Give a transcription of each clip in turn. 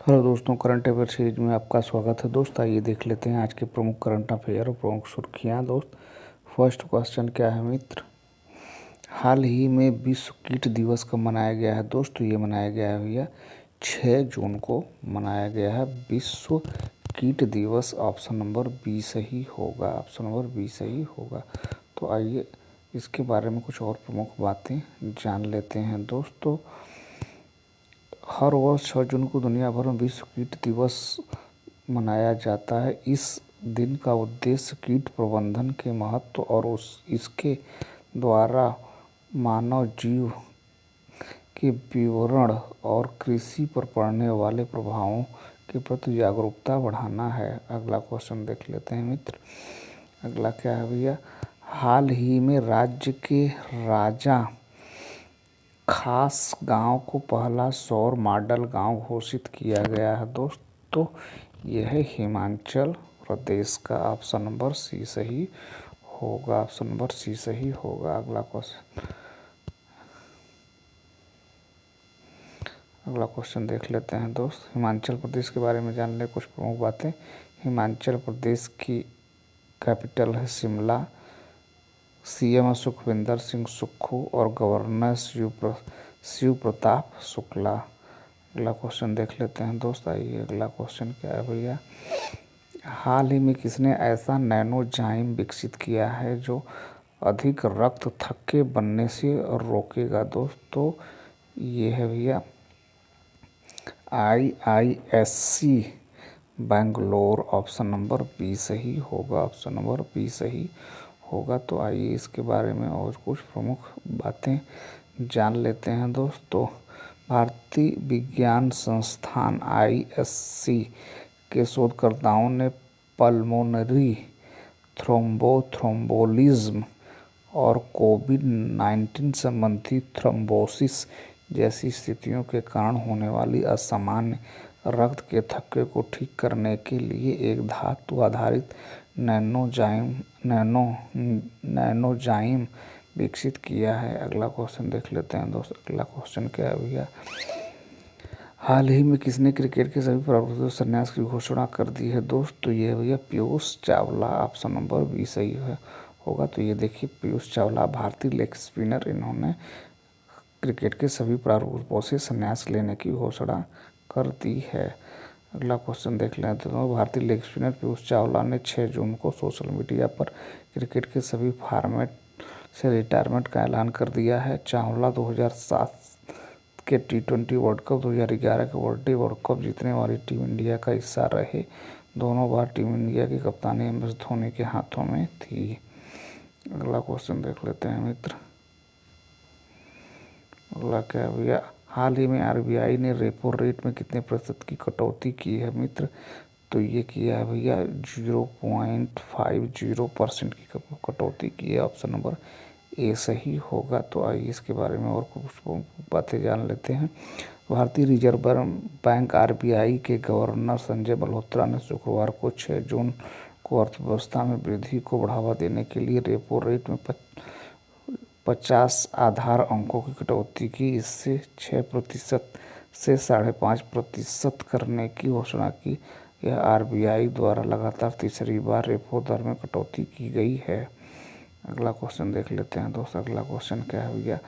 Hello दोस्तों, current affair series में आपका स्वागत है। दोस्त आइए देख लेते हैं आज के प्रमुख करंट अफेयर और प्रमुख सुर्खियां। दोस्त फर्स्ट क्वेश्चन क्या है मित्र, हाल ही में विश्व कीट दिवस कब मनाया गया है। दोस्त ये मनाया गया है भैया 6 जून को मनाया गया है विश्व कीट दिवस। ऑप्शन नंबर बी सही होगा, ऑप्शन नंबर बी सही होगा। तो आइए इसके बारे में कुछ और प्रमुख बातें जान लेते हैं। दोस्तों हर वर्ष 6 जून को दुनिया भर में विश्व कीट दिवस मनाया जाता है। इस दिन का उद्देश्य कीट प्रबंधन के महत्व और इसके द्वारा मानव जीव के विवरण और कृषि पर पड़ने वाले प्रभावों के प्रति जागरूकता बढ़ाना है। अगला क्वेश्चन देख लेते हैं मित्र। अगला क्या है भैया, हाल ही में राज्य के राजा खास गांव को पहला सौर मॉडल गांव घोषित किया गया है। दोस्तों यह है हिमाचल प्रदेश का। ऑप्शन नंबर सी सही होगा, ऑप्शन नंबर सी सही होगा। अगला क्वेश्चन देख लेते हैं दोस्त। हिमाचल प्रदेश के बारे में जान ले कुछ प्रमुख बातें। हिमाचल प्रदेश की कैपिटल है शिमला। सीएम सुखविंदर सिंह सुक्खू और गवर्नर शिव प्रताप शुक्ला। अगला क्वेश्चन देख लेते हैं दोस्त। आइए अगला क्वेश्चन क्या है भैया, हाल ही में किसने ऐसा नैनोजाइम विकसित किया है जो अधिक रक्त थक्के बनने से रोकेगा। दोस्तों ये है भैया IISc Bangalore. Option number B सही होगा, ऑप्शन नंबर बी सही होगा। तो आइए इसके बारे में और कुछ प्रमुख बातें जान लेते हैं। दोस्तों भारतीय विज्ञान संस्थान IISc के शोधकर्ताओं ने पल्मोनरी थ्रोम्बोलिज्म और कोविड-19 संबंधी थ्रोम्बोसिस जैसी स्थितियों के कारण होने वाली असामान्य रक्त के थक्के को ठीक करने के लिए एक धातु आधारित नैनोजाइम विकसित किया है। अगला क्वेश्चन देख लेते हैं दोस्त। अगला क्वेश्चन क्या है भैया, हाल ही में किसने क्रिकेट के सभी प्रारूपों से संन्यास की घोषणा कर दी है। दोस्त तो ये है भैया Piyush Chawla. Option number B सही होगा। तो ये देखिए पीयूष चावला भारतीय लेग स्पिनर, इन्होंने क्रिकेट के सभी प्रारूपों से संन्यास लेने की घोषणा कर दी है। अगला क्वेश्चन देख लेते हैं। भारतीय लेग स्पिनर पीयूष चावला ने 6 जून को सोशल मीडिया पर क्रिकेट के सभी फॉर्मेट से रिटायरमेंट का ऐलान कर दिया है। चावला 2007 के T20 वर्ल्ड कप, 2011 के वनडे वर्ल्ड कप जीतने वाली टीम इंडिया का हिस्सा रहे। दोनों बार टीम इंडिया की कप्तानी MS धोनी के हाथों में थी। अगला क्वेश्चन देख लेते हैं मित्र। अगला क्या है भैया, हाल ही में RBI ने रेपो रेट में कितने प्रतिशत की कटौती की है मित्र। तो ये किया है भैया 0.50% की कटौती की है। ऑप्शन नंबर ए सही होगा। तो आइए इसके बारे में और कुछ बातें जान लेते हैं। भारतीय रिजर्व बैंक RBI के गवर्नर संजय मल्होत्रा ने शुक्रवार को 6 जून को अर्थव्यवस्था में वृद्धि को बढ़ावा देने के लिए रेपो रेट में 50 आधार अंकों की कटौती की। इससे 6% से 5.5% करने की घोषणा की। यह RBI द्वारा लगातार तीसरी बार रेपो दर में कटौती की गई है। अगला क्वेश्चन देख लेते हैं दोस्त। अगला क्वेश्चन क्या है भैया,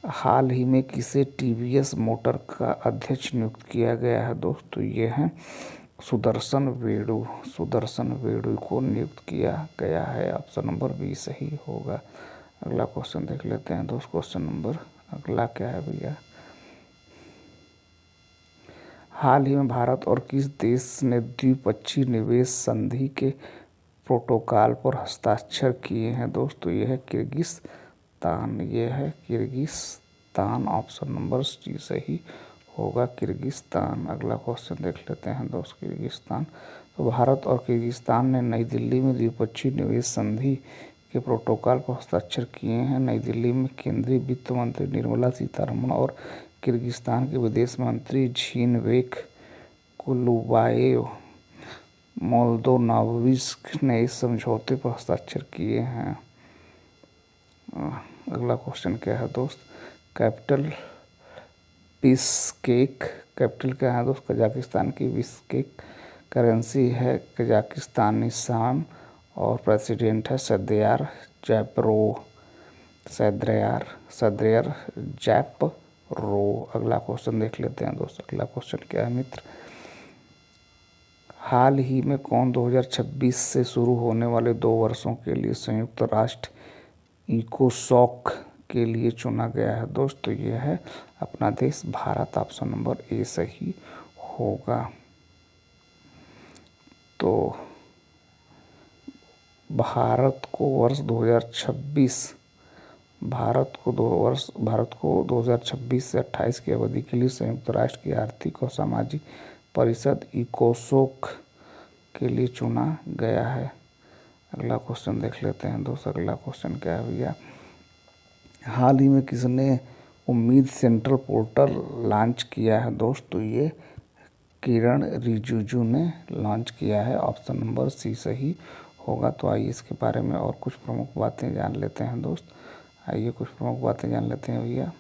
हाल ही में किसे TVS मोटर का अध्यक्ष नियुक्त किया गया है। दोस्तों ये है सुदर्शन वेडू। सुदर्शन वेडू को नियुक्त किया गया है। ऑप्शन नंबर बी सही होगा। अगला क्वेश्चन देख लेते हैं दोस्त। क्वेश्चन नंबर अगला क्या है भैया, हाल ही में भारत और किस देश ने द्विपक्षीय निवेश संधि के प्रोटोकॉल पर हस्ताक्षर किए हैं। दोस्तों ये है किर्गिस्तान, ये है किर्गिस्तान। ऑप्शन नंबर सी सही होगा, किर्गिस्तान। अगला क्वेश्चन देख लेते हैं दोस्त। किर्गिस्तान, तो भारत और किर्गिस्तान ने नई दिल्ली में द्विपक्षीय निवेश संधि के प्रोटोकॉल पर हस्ताक्षर किए हैं। नई दिल्ली में केंद्रीय वित्त मंत्री निर्मला सीतारमण और किर्गिस्तान के विदेश मंत्री जीनबेक कुलुबाएव मोल्दोनोविच ने इस समझौते पर हस्ताक्षर किए हैं। अगला क्वेश्चन क्या है दोस्त, कैपिटल बिश्केक। कैपिटल क्या है दोस्त? कजाकिस्तान की बिश्केक। करेंसी है कजाकिस्तानी साम और प्रेसिडेंट है सदयार जैपरो। अगला क्वेश्चन देख लेते हैं दोस्त। अगला क्वेश्चन क्या है मित्र? हाल ही में कौन 2026 से शुरू होने वाले 2 वर्षों के लिए संयुक्त राष्ट्र इकोसॉक के लिए चुना गया है दोस्त? तो ये है अपना देश भारत। ऑप्शन नंबर ए सही होगा। तो भारत को 2026 से 28 की अवधि के लिए संयुक्त राष्ट्र की आर्थिक और सामाजिक परिषद इकोसोक के लिए चुना गया है। अगला क्वेश्चन देख लेते हैं दोस्त। अगला क्वेश्चन क्या है भैया? हाल ही में किसने उम्मीद सेंट्रल पोर्टल लॉन्च किया है दोस्त? तो ये किरण रिजिजू ने लॉन्च किया है। ऑप्शन नंबर सी सही होगा। तो आइए इसके बारे में और कुछ प्रमुख बातें जान लेते हैं दोस्त। आइए कुछ प्रमुख बातें जान लेते हैं भैया।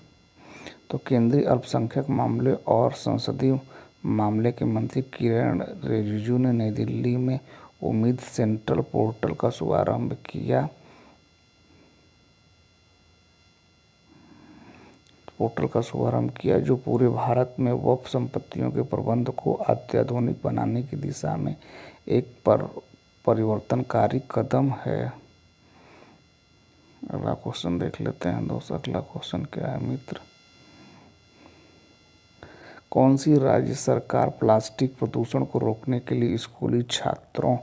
तो केंद्रीय अल्पसंख्यक मामले और संसदीय मामले के मंत्री किरण रिजिजू ने नई दिल्ली में उम्मीद सेंट्रल पोर्टल का शुभारंभ किया। जो पूरे भारत में वक्फ संपत्तियों के प्रबंध को अत्याधुनिक बनाने की दिशा में एक परिवर्तनकारी कदम है। अगला क्वेश्चन देख लेते हैं दोस्त। अगला क्वेश्चन क्या है मित्र? कौन सी राज्य सरकार प्लास्टिक प्रदूषण को रोकने के लिए स्कूली छात्रों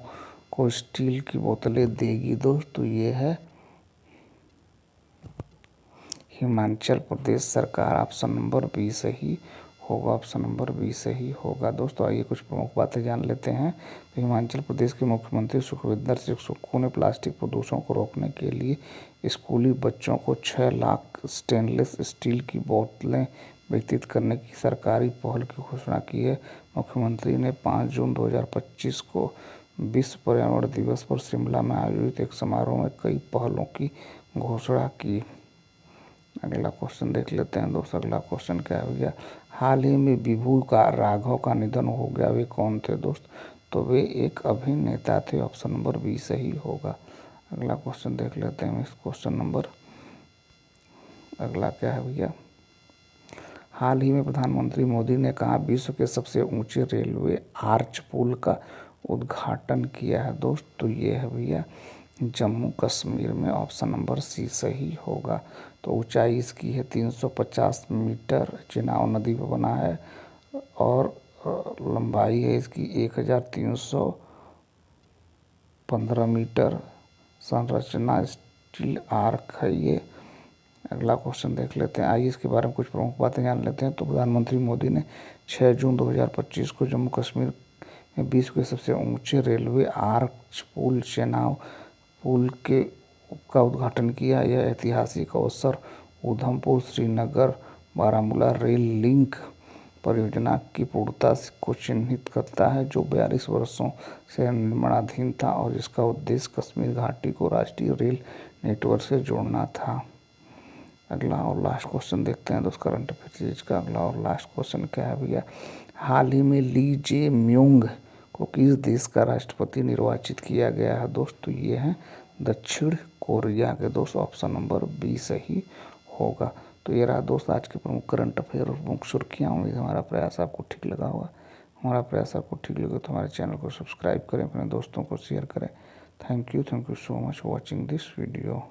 को स्टील की बोतलें देगी दोस्त? तो ये है हिमाचल प्रदेश सरकार। ऑप्शन नंबर बी सही होगा। ऑप्शन नंबर बी सही होगा दोस्तों। आइए कुछ प्रमुख बातें जान लेते हैं। तो हिमाचल प्रदेश के मुख्यमंत्री सुखविंदर सिंह सुक्खू ने प्लास्टिक प्रदूषण को रोकने के लिए स्कूली बच्चों को 6 लाख स्टेनलेस स्टील की बोतलें वितरित करने की सरकारी पहल की घोषणा की है। मुख्यमंत्री ने 5 जून 2025 को विश्व पर्यावरण दिवस पर शिमला में आयोजित एक समारोह में कई पहलों की घोषणा की। अगला क्वेश्चन देख लेते हैं दोस्त। अगला क्वेश्चन क्या है भैया? हाल ही में विभू राघव का निधन हो गया। वे कौन थे दोस्त? तो वे एक अभिनेता थे। ऑप्शन नंबर बी सही होगा। अगला क्वेश्चन देख लेते हैं। इस क्वेश्चन नंबर अगला क्या है भैया? हाल ही में प्रधानमंत्री मोदी ने कहा विश्व के सबसे ऊंचे रेलवे आर्च पुल का उद्घाटन किया है दोस्त? तो ये है भैया जम्मू कश्मीर में। ऑप्शन नंबर सी सही होगा। तो ऊंचाई इसकी है 350 मीटर, चेनाब नदी पर बना है और लंबाई है इसकी 1315 मीटर। संरचना स्टील आर्क है ये। अगला क्वेश्चन देख लेते हैं। आइए इसके बारे में कुछ प्रमुख बातें जान लेते हैं। तो प्रधानमंत्री मोदी ने 6 जून 2025 को जम्मू कश्मीर में विश्व के सबसे ऊंचे रेलवे आर्च पुल चेनाब पुल का उद्घाटन किया। यह ऐतिहासिक अवसर उधमपुर श्रीनगर बारामूला रेल लिंक परियोजना की पूर्णता को चिन्हित करता है, जो 42 वर्षों से निर्माणाधीन था और जिसका उद्देश्य कश्मीर घाटी को राष्ट्रीय रेल नेटवर्क से जोड़ना था। अगला और लास्ट क्वेश्चन देखते हैं दोस्त करंट अफेयर्स का। अगला और लास्ट क्वेश्चन क्या है भैया? हाल ही में ली जे म्यूंग को किस देश का राष्ट्रपति निर्वाचित किया गया है दोस्त? तो ये है दक्षिण कोरिया के दोस्त। ऑप्शन नंबर बी सही होगा। तो ये रहा दोस्त आज के प्रमुख करंट अफेयर और प्रमुख सुर्खियाँ। उम्मीद हमारा प्रयास आपको ठीक लगा होगा। हमारा प्रयास आपको ठीक लगे तो हमारे चैनल को सब्सक्राइब करें, अपने दोस्तों को शेयर करें। Thank you so much for watching this video.